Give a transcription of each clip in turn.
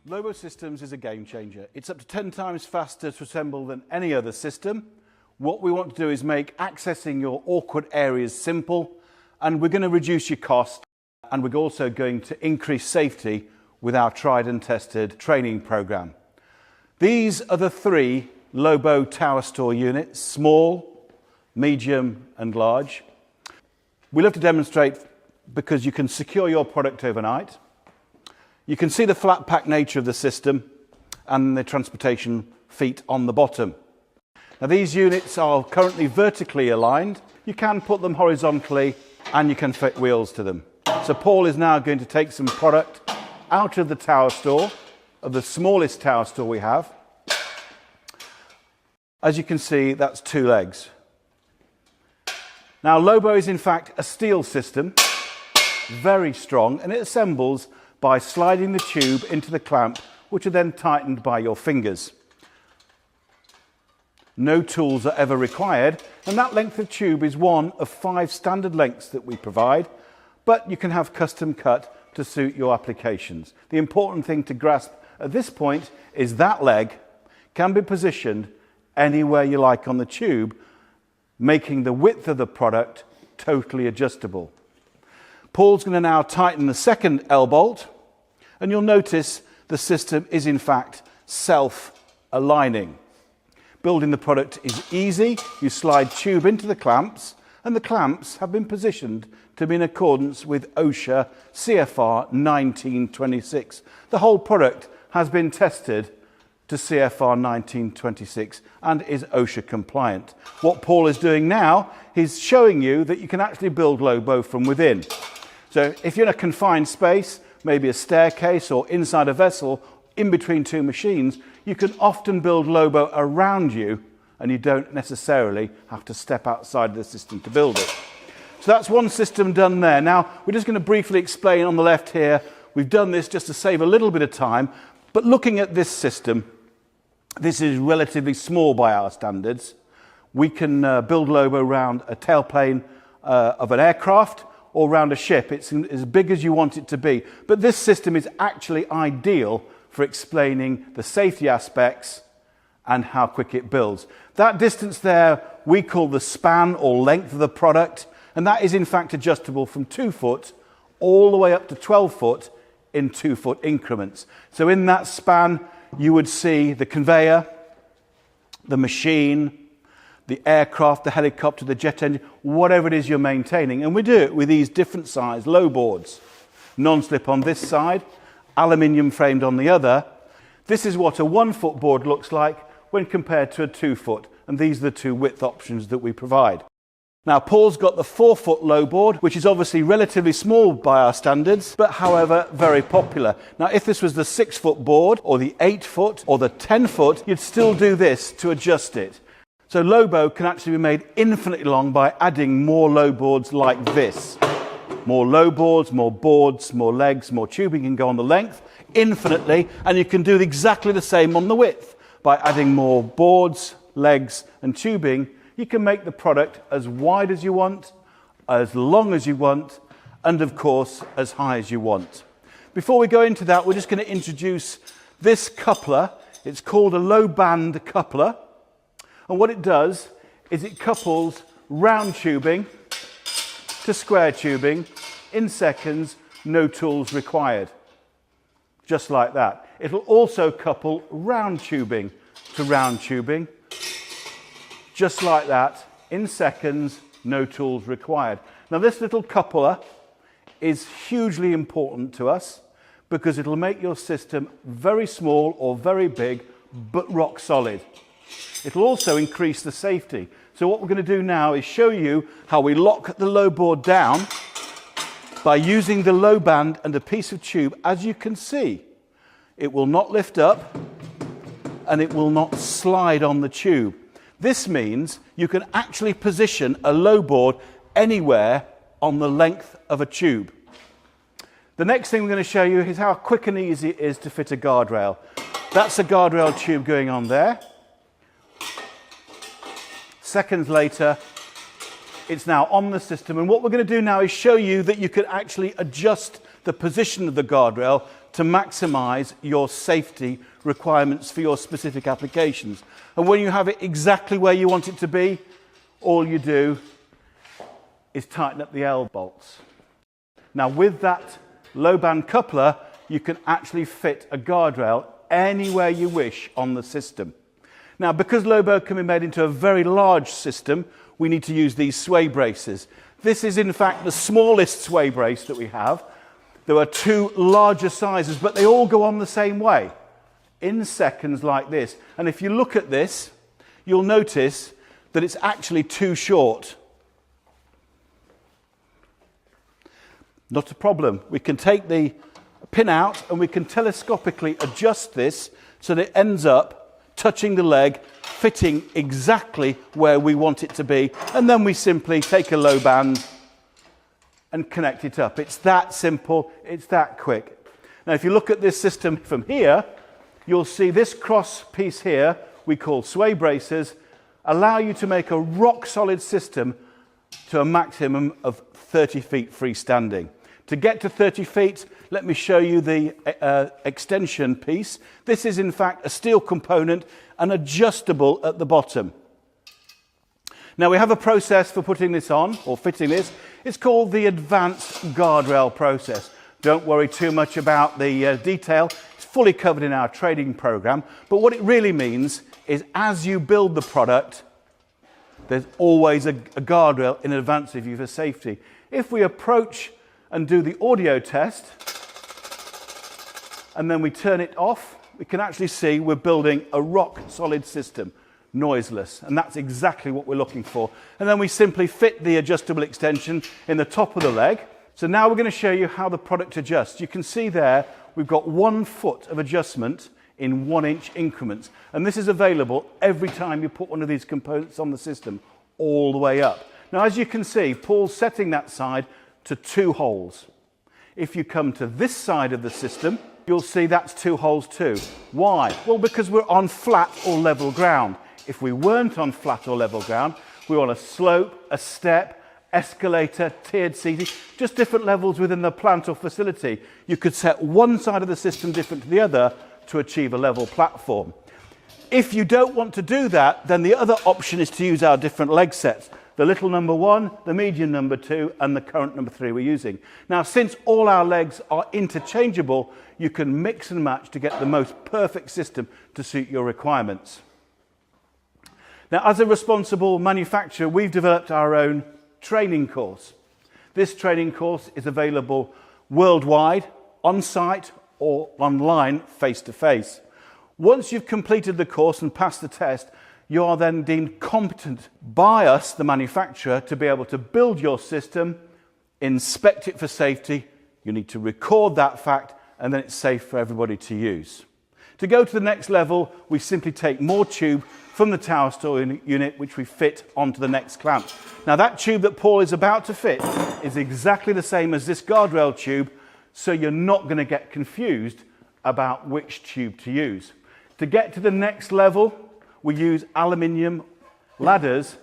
LOBO Systems is a game changer. It's up to 10 times faster to assemble than any other system. What we want to do is make accessing your awkward areas simple, and we're going to reduce your cost, and we're also going to increase safety with our tried and tested training program. These are the 3 LOBO Towerstore units: small, medium and large. We love to demonstrate because you can secure your product overnight. You can see the flat pack nature of the system and the transportation feet on the bottom. Now, these units are currently vertically aligned. You can put them horizontally and you can fit wheels to them. So Paul is now going to take some product out of the Towerstore, of the smallest Towerstore we have. As you can see, that's 2 legs. Now, LOBO is in fact a steel system, very strong, and it assembles by sliding the tube into the clamp, which are then tightened by your fingers. No tools are ever required, and that length of tube is one of 5 standard lengths that we provide, but you can have custom cut to suit your applications. The important thing to grasp at this point is that leg can be positioned anywhere you like on the tube, making the width of the product totally adjustable. Paul's going to now tighten the second L-bolt, and you'll notice the system is in fact self-aligning. Building the product is easy. You slide tube into the clamps, and the clamps have been positioned to be in accordance with OSHA CFR 1926. The whole product has been tested to CFR 1926 and is OSHA compliant. What Paul is doing now is showing you that you can actually build LOBO from within. So if you're in a confined space, maybe a staircase or inside a vessel, in between 2 machines, you can often build LOBO around you, and you don't necessarily have to step outside of the system to build it. So that's one system done there. Now, we're just going to briefly explain on the left here. We've done this just to save a little bit of time, but looking at this system, this is relatively small by our standards. We can build LOBO around a tailplane of an aircraft or around a ship. It's as big as you want it to be. But this system is actually ideal for explaining the safety aspects and how quick it builds. That distance there we call the span or length of the product, and that is in fact adjustable from 2 foot all the way up to 12 foot in 2 foot increments. So in that span you would see the conveyor, the machine, the aircraft, the helicopter, the jet engine, whatever it is you're maintaining. And we do it with these different size low boards. Non-slip on this side, aluminium framed on the other. This is what a 1 foot board looks like when compared to a 2 foot. And these are the 2 width options that we provide. Now, Paul's got the 4 foot low board, which is obviously relatively small by our standards, but however, very popular. Now, if this was the 6 foot board or the 8 foot or the 10 foot, you'd still do this to adjust it. So LOBO can actually be made infinitely long by adding more low boards like this. More low boards, more legs, more tubing can go on the length infinitely, and you can do exactly the same on the width. By adding more boards, legs and tubing, you can make the product as wide as you want, as long as you want, and of course, as high as you want. Before we go into that, we're just going to introduce this coupler. It's called a low band coupler. And what it does is it couples round tubing to square tubing in seconds, no tools required. Just like that. It'll also couple round tubing to round tubing, just like that, in seconds, no tools required. Now, this little coupler is hugely important to us because it'll make your system very small or very big, but rock solid. It'll also increase the safety. So what we're going to do now is show you how we lock the low board down by using the low band and a piece of tube. As you can see, it will not lift up and it will not slide on the tube. This means you can actually position a low board anywhere on the length of a tube. The next thing we're going to show you is how quick and easy it is to fit a guardrail. That's a guardrail tube going on there. Seconds later, it's now on the system, and what we're going to do now is show you that you can actually adjust the position of the guardrail to maximize your safety requirements for your specific applications. And when you have it exactly where you want it to be, all you do is tighten up the L bolts. Now with that low band coupler, you can actually fit a guardrail anywhere you wish on the system. Now, because LOBO can be made into a very large system, we need to use these sway braces. This is in fact the smallest sway brace that we have. There are two larger sizes, but they all go on the same way, in seconds like this. And if you look at this, you'll notice that it's actually too short. Not a problem. We can take the pin out and we can telescopically adjust this so that it ends up touching the leg, fitting exactly where we want it to be, and then we simply take a low band and connect it up. It's that simple, it's that quick. Now if you look at this system from here, you'll see this cross piece here, we call sway braces, allow you to make a rock solid system to a maximum of 30 feet freestanding. To get to 30 feet, let me show you the extension piece. This is in fact a steel component and adjustable at the bottom. Now we have a process for putting this on, or fitting this. It's called the advanced guardrail process. Don't worry too much about the detail. It's fully covered in our training program. But what it really means is as you build the product, there's always a guardrail in advance of you for safety. If we approach and do the audio test, and then we turn it off, we can actually see we're building a rock solid system, noiseless, and that's exactly what we're looking for. And then we simply fit the adjustable extension in the top of the leg. So now we're going to show you how the product adjusts. You can see there we've got 1 foot of adjustment in 1-inch increments, and this is available every time you put one of these components on the system, all the way up. Now as you can see, Paul's setting that side to 2 holes. If you come to this side of the system, you'll see that's 2 holes too. Why? Well, because we're on flat or level ground. If we weren't on flat or level ground, we're on a slope, a step, escalator, tiered seating, just different levels within the plant or facility. You could set one side of the system different to the other to achieve a level platform. If you don't want to do that, then the other option is to use our different leg sets. The little number 1, the medium number 2, and the current number 3 we're using. Now, since all our legs are interchangeable, you can mix and match to get the most perfect system to suit your requirements. Now, as a responsible manufacturer, we've developed our own training course. This training course is available worldwide, on-site or online, face-to-face. Once you've completed the course and passed the test, you are then deemed competent by us, the manufacturer, to be able to build your system, inspect it for safety. You need to record that fact, and then it's safe for everybody to use. To go to the next level, we simply take more tube from the Towerstore unit, which we fit onto the next clamp. Now that tube that Paul is about to fit is exactly the same as this guardrail tube, so you're not going to get confused about which tube to use. To get to the next level, we use aluminium ladders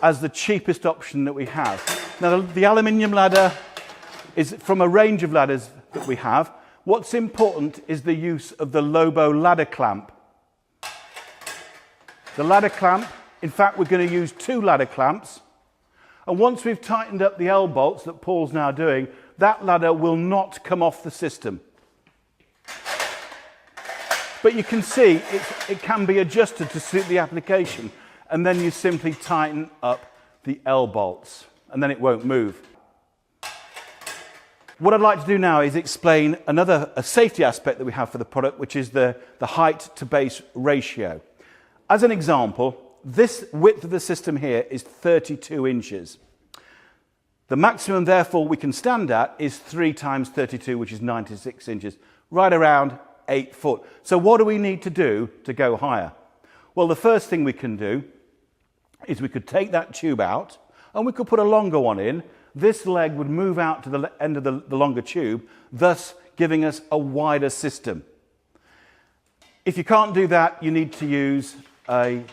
as the cheapest option that we have. Now, the aluminium ladder is from a range of ladders that we have. What's important is the use of the LOBO ladder clamp. The ladder clamp, in fact, we're going to use 2 ladder clamps. And once we've tightened up the L bolts that Paul's now doing, that ladder will not come off the system. But you can see it can be adjusted to suit the application, and then you simply tighten up the L bolts, and then it won't move. What I'd like to do now is explain a safety aspect that we have for the product, which is the height to base ratio. As an example, this width of the system here is 32 inches. The maximum, therefore, we can stand at is 3 times 32, which is 96 inches, right around 8 foot. So what do we need to do to go higher? Well, the first thing we can do is we could take that tube out and we could put a longer one in. This leg would move out to the end of the longer tube, thus giving us a wider system. If you can't do that, you need to use a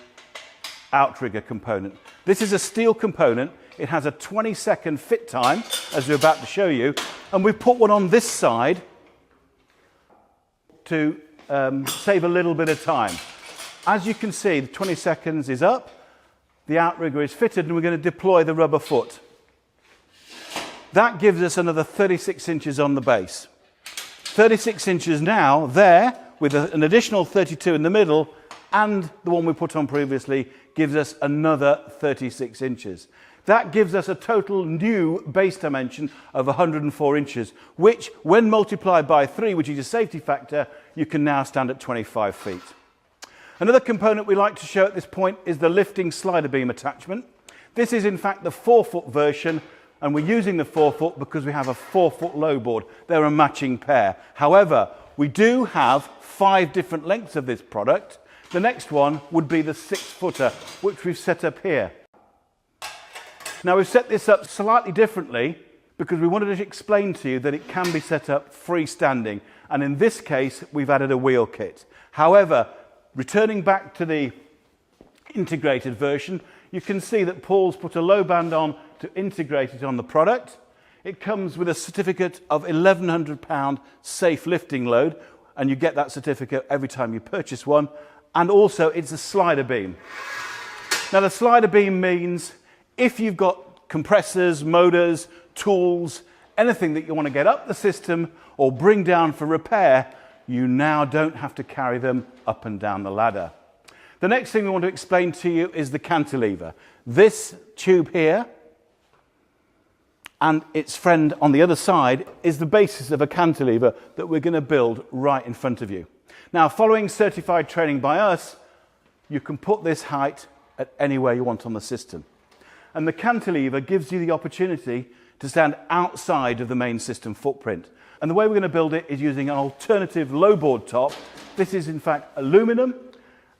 outrigger component. This is a steel component. It has a 20-second fit time, as we're about to show you, and we put one on this side to save a little bit of time. As you can see, the 20 seconds is up, the outrigger is fitted, and we're going to deploy the rubber foot. That gives us another 36 inches on the base. 36 inches now there, with an additional 32 in the middle, and the one we put on previously gives us another 36 inches. That gives us a total new base dimension of 104 inches, which, when multiplied by 3, which is a safety factor, you can now stand at 25 feet. Another component we like to show at this point is the lifting slider beam attachment. This is in fact the 4-foot version, and we're using the 4-foot because we have a 4-foot low board. They're a matching pair. However, we do have 5 different lengths of this product. The next one would be the 6-footer, which we've set up here. Now, we've set this up slightly differently because we wanted to explain to you that it can be set up freestanding, and in this case we've added a wheel kit. However, returning back to the integrated version, you can see that Paul's put a low band on to integrate it on the product. It comes with a certificate of £1,100 safe lifting load, and you get that certificate every time you purchase one, and also it's a slider beam. Now, the slider beam means if you've got compressors, motors, tools, anything that you want to get up the system or bring down for repair, you now don't have to carry them up and down the ladder. The next thing we want to explain to you is the cantilever. This tube here and its friend on the other side is the basis of a cantilever that we're going to build right in front of you. Now, following certified training by us, you can put this height at anywhere you want on the system. And the cantilever gives you the opportunity to stand outside of the main system footprint. And the way we're going to build it is using an alternative low board top. This is in fact aluminum,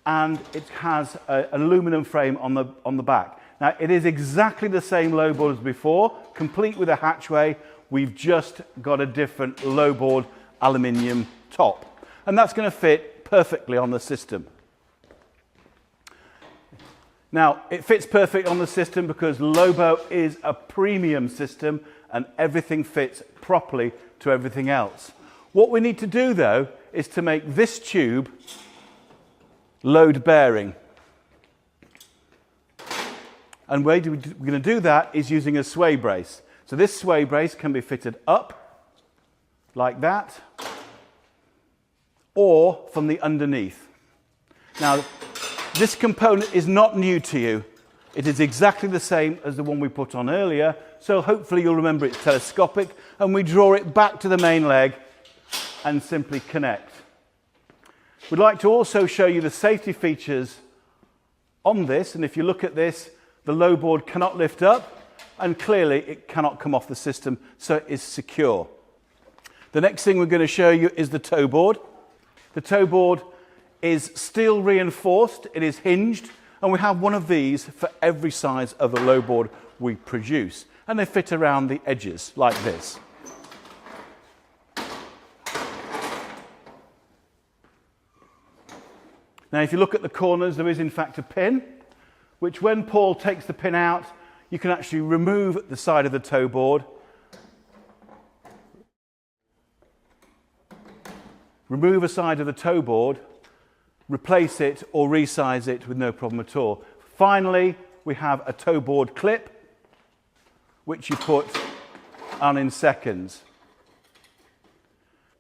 and it has an aluminum frame on the back. Now, it is exactly the same low board as before, complete with a hatchway. We've just got a different low board aluminium top. And that's going to fit perfectly on the system. Now, it fits perfect on the system because LOBO is a premium system and everything fits properly to everything else. What we need to do, though, is to make this tube load bearing. And the way we're going to do that is using a sway brace. So this sway brace can be fitted up like that, or from the underneath. Now, this component is not new to you. It is exactly the same as the one we put on earlier, so hopefully you'll remember it's telescopic, and we draw it back to the main leg and simply connect. We'd like to also show you the safety features on this, and if you look at this, the low board cannot lift up, and clearly it cannot come off the system, so it is secure. The next thing we're going to show you is the toe board. The toe board is steel reinforced, it is hinged, and we have one of these for every size of the low board we produce, and they fit around the edges like this. Now, if you look at the corners, there is in fact a pin, which when Paul takes the pin out, you can actually remove the side of the toe board, remove a side of the toe board, replace it or resize it with no problem at all. Finally, we have a toe board clip, which you put on in seconds.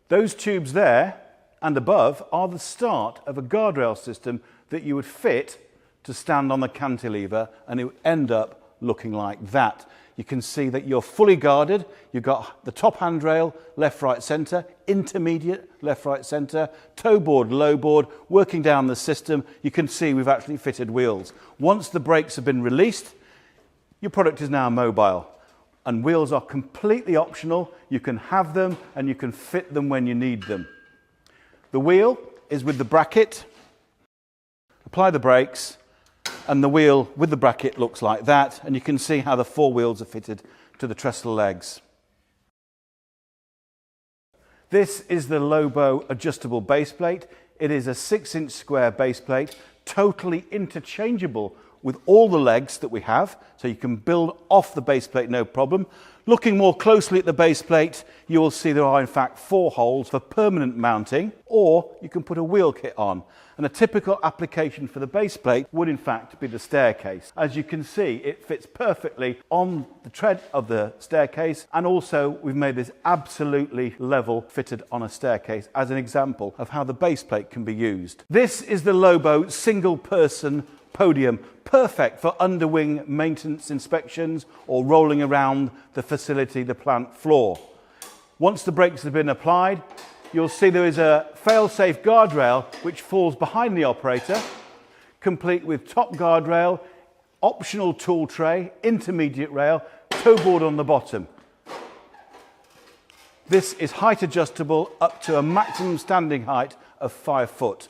Those tubes there and above are the start of a guardrail system that you would fit to stand on the cantilever, and it would end up looking like that. You can see that you're fully guarded. You've got the top handrail, left, right, centre, intermediate, left, right, centre, toe board, low board, working down the system. You can see we've actually fitted wheels. Once the brakes have been released, your product is now mobile. And wheels are completely optional. You can have them and you can fit them when you need them. The wheel is with the bracket. Apply the brakes, and the wheel with the bracket looks like that, and you can see how the 4 wheels are fitted to the trestle legs. This is the LOBO adjustable base plate. It is a 6-inch square base plate, totally interchangeable with all the legs that we have, so you can build off the base plate no problem. Looking more closely at the base plate, you will see there are in fact 4 holes for permanent mounting, or you can put a wheel kit on. And a typical application for the base plate would in fact be the staircase. As you can see, it fits perfectly on the tread of the staircase, and also we've made this absolutely level fitted on a staircase as an example of how the base plate can be used. This is the LOBO single person podium, perfect for underwing maintenance inspections or rolling around the facility, the plant floor. Once the brakes have been applied, you'll see there is a fail-safe guardrail which falls behind the operator, complete with top guardrail, optional tool tray, intermediate rail, toe board on the bottom. This is height adjustable up to a maximum standing height of 5 foot.